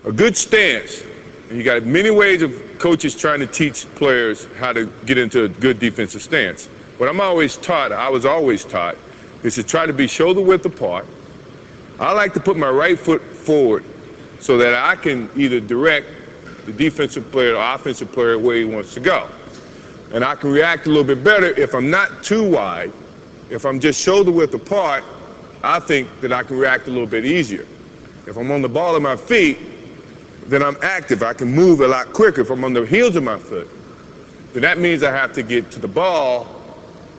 A good stance, and you got many ways of coaches trying to teach players how to get into a good defensive stance. What I was always taught, is to try to be shoulder width apart. I like to put my right foot forward so that I can either direct the defensive player or offensive player where he wants to go. And I can react a little bit better if I'm not too wide. If I'm just shoulder width apart, I think that I can react a little bit easier. If I'm on the ball of my feet, then I'm active. I can move a lot quicker. If I'm on the heels of my foot, then that means I have to get to the ball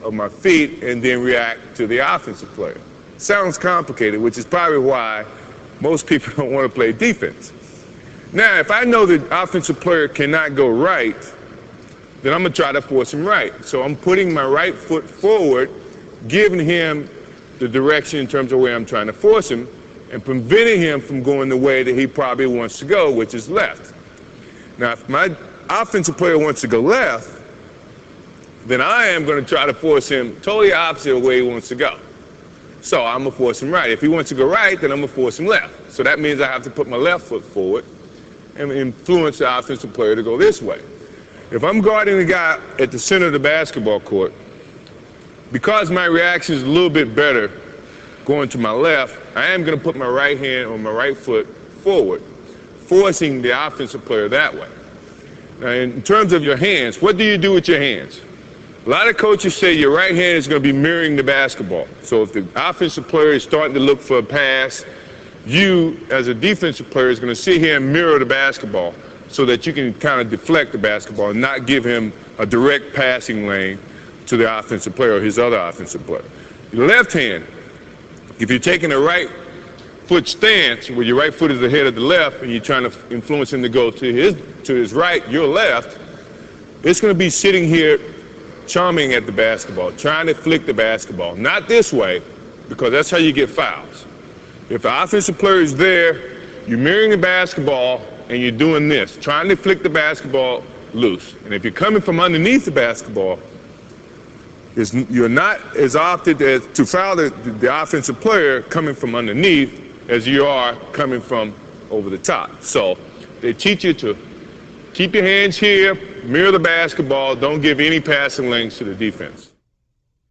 of my feet and then react to the offensive player. Sounds complicated, which is probably why most people don't want to play defense. Now, if I know the offensive player cannot go right, then I'm going to try to force him right. So I'm putting my right foot forward, giving him the direction in terms of where I'm trying to force him, and preventing him from going the way that he probably wants to go, which is left. Now, if my offensive player wants to go left, then I am going to try to force him totally opposite of where he wants to go. So I'm going to force him right. If he wants to go right, then I'm going to force him left. So that means I have to put my left foot forward and influence the offensive player to go this way. If I'm guarding the guy at the center of the basketball court, because my reaction is a little bit better going to my left, I am going to put my right hand or my right foot forward, forcing the offensive player that way. Now, in terms of your hands, what do you do with your hands? A lot of coaches say your right hand is going to be mirroring the basketball. So if the offensive player is starting to look for a pass, you, as a defensive player, is going to sit here and mirror the basketball so that you can kind of deflect the basketball and not give him a direct passing lane to the offensive player or his other offensive player. Your left hand, if you're taking a right foot stance where your right foot is ahead of the left and you're trying to influence him to go to his right, your left, it's going to be sitting here charming at the basketball, trying to flick the basketball. Not this way, because that's how you get fouls. If the offensive player is there, you're mirroring the basketball and you're doing this, trying to flick the basketball loose. And if you're coming from underneath the basketball, you're not as opted to foul the offensive player coming from underneath as you are coming from over the top. So they teach you to keep your hands here, mirror the basketball, don't give any passing lanes to the defense.